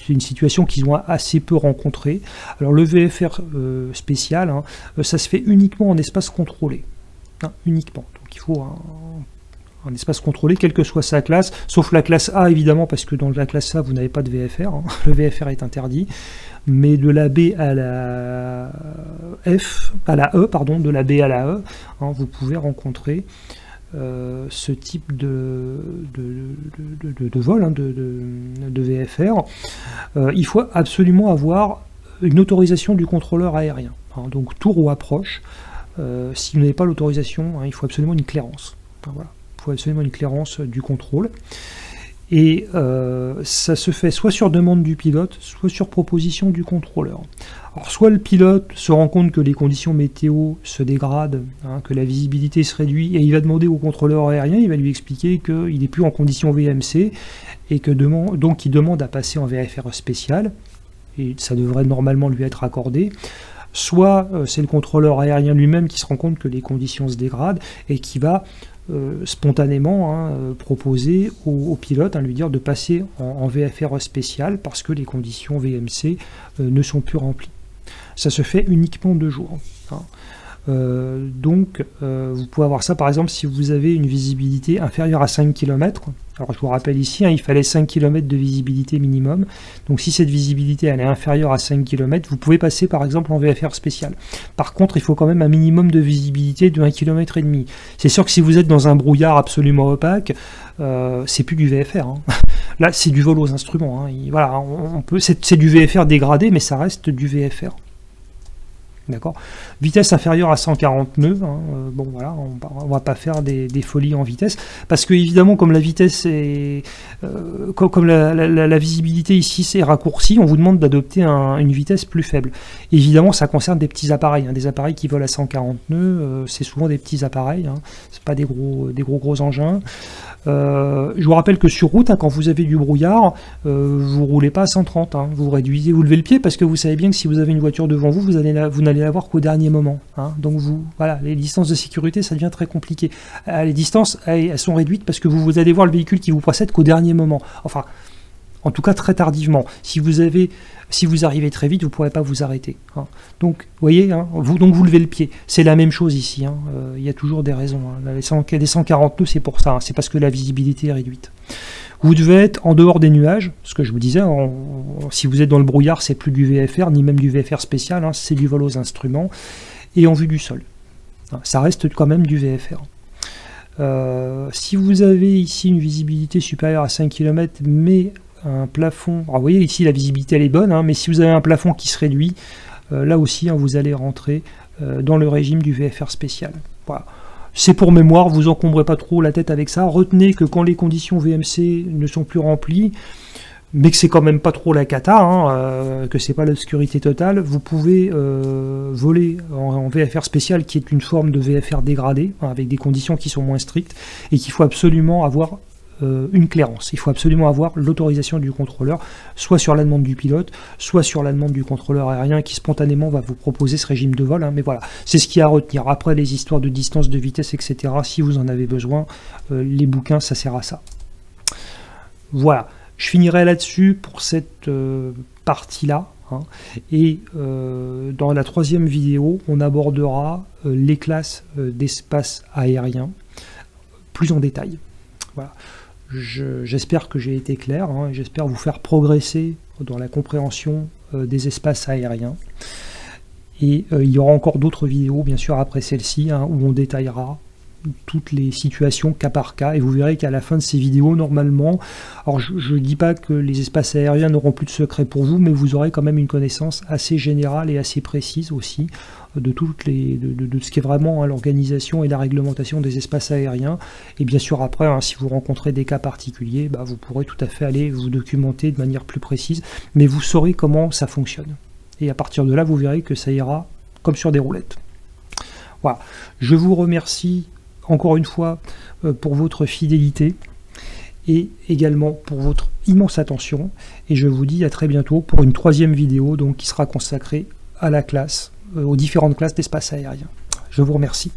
c'est une situation qu'ils ont assez peu rencontrée. Alors le VFR spécial, hein, ça se fait uniquement en espace contrôlé, hein, uniquement. Donc il faut un espace contrôlé, quelle que soit sa classe, sauf la classe A évidemment, parce que dans la classe A vous n'avez pas de VFR, hein. Le VFR est interdit, mais de la B à la E, pardon, de la B à la E, hein, vous pouvez rencontrer ce type de vol, hein, de VFR. Il faut absolument avoir une autorisation du contrôleur aérien, hein, donc tour ou approche. Si vous n'avez pas l'autorisation, hein, il faut absolument une clairance. Enfin, voilà. Il faut absolument une clairance du contrôle. Et ça se fait soit sur demande du pilote, soit sur proposition du contrôleur. Alors soit le pilote se rend compte que les conditions météo se dégradent, hein, que la visibilité se réduit, et il va demander au contrôleur aérien, il va lui expliquer qu'il n'est plus en condition VMC, et que donc il demande à passer en VFR spécial, et ça devrait normalement lui être accordé. Soit c'est le contrôleur aérien lui-même qui se rend compte que les conditions se dégradent, et qui va spontanément, hein, proposer au pilote, hein, lui dire de passer en VFR spécial parce que les conditions VMC ne sont plus remplies. Ça se fait uniquement 2 jours, hein. Donc vous pouvez avoir ça par exemple si vous avez une visibilité inférieure à 5 km. Alors je vous rappelle ici, hein, il fallait 5 km de visibilité minimum. Donc si cette visibilité elle est inférieure à 5 km, vous pouvez passer par exemple en VFR spécial. Par contre, il faut quand même un minimum de visibilité de 1,5 km. C'est sûr que si vous êtes dans un brouillard absolument opaque, c'est plus du VFR, hein. Là c'est du vol aux instruments, hein. Voilà, c'est du VFR dégradé, mais ça reste du VFR. D'accord. Vitesse inférieure à 140 nœuds, hein. Bon voilà, on va pas faire des folies en vitesse, parce que évidemment comme la vitesse est comme la visibilité ici c'est raccourci, on vous demande d'adopter une vitesse plus faible. Évidemment ça concerne des petits appareils, hein, des appareils qui volent à 140 nœuds, c'est souvent des petits appareils, hein, c'est pas des gros engins. Je vous rappelle que sur route, hein, quand vous avez du brouillard, vous roulez pas à 130, hein, vous réduisez, vous levez le pied, parce que vous savez bien que si vous avez une voiture devant vous, vous n'allez la voir qu'au dernier moment, hein. Donc voilà, les distances de sécurité, ça devient très compliqué. Les distances, elles sont réduites parce que vous allez voir le véhicule qui vous précède qu'au dernier moment. Enfin, en tout cas très tardivement. Si vous arrivez très vite, vous ne pourrez pas vous arrêter, hein. Donc, vous voyez, hein, vous levez le pied. C'est la même chose ici, hein. Il y a toujours des raisons, hein. Les 140 nœuds, c'est pour ça, hein. C'est parce que la visibilité est réduite. Vous devez être en dehors des nuages, ce que je vous disais, si vous êtes dans le brouillard, c'est plus du VFR, ni même du VFR spécial, hein, c'est du vol aux instruments, et en vue du sol. Hein, ça reste quand même du VFR. Si vous avez ici une visibilité supérieure à 5 km, mais un plafond, alors vous voyez ici la visibilité elle est bonne, hein, mais si vous avez un plafond qui se réduit, là aussi, hein, vous allez rentrer dans le régime du VFR spécial. Voilà. C'est pour mémoire, vous encombrez pas trop la tête avec ça. Retenez que quand les conditions VMC ne sont plus remplies, mais que c'est quand même pas trop la cata, hein, que c'est pas l'obscurité totale, vous pouvez voler en VFR spécial, qui est une forme de VFR dégradée, hein, avec des conditions qui sont moins strictes, et qu'il faut absolument avoir une clairance. Il faut absolument avoir l'autorisation du contrôleur, soit sur la demande du pilote, soit sur la demande du contrôleur aérien qui spontanément va vous proposer ce régime de vol. Hein, mais voilà, c'est ce qu'il y a à retenir. Après, les histoires de distance, de vitesse, etc., si vous en avez besoin, les bouquins, ça sert à ça. Voilà, je finirai là-dessus pour cette partie-là. Hein, et dans la troisième vidéo, on abordera les classes d'espace aérien plus en détail. Voilà. J'espère que j'ai été clair, hein, j'espère vous faire progresser dans la compréhension des espaces aériens. Et il y aura encore d'autres vidéos, bien sûr, après celle-ci, hein, où on détaillera toutes les situations cas par cas, et vous verrez qu'à la fin de ces vidéos, normalement, alors je ne dis pas que les espaces aériens n'auront plus de secrets pour vous, mais vous aurez quand même une connaissance assez générale et assez précise aussi de ce qui est vraiment, hein, l'organisation et la réglementation des espaces aériens. Et bien sûr après, hein, si vous rencontrez des cas particuliers, bah, vous pourrez tout à fait aller vous documenter de manière plus précise, mais vous saurez comment ça fonctionne. Et à partir de là, vous verrez que ça ira comme sur des roulettes. Voilà, je vous remercie encore une fois pour votre fidélité et également pour votre immense attention, et je vous dis à très bientôt pour une troisième vidéo donc, qui sera consacrée à la classe, aux différentes classes d'espace aérien. Je vous remercie.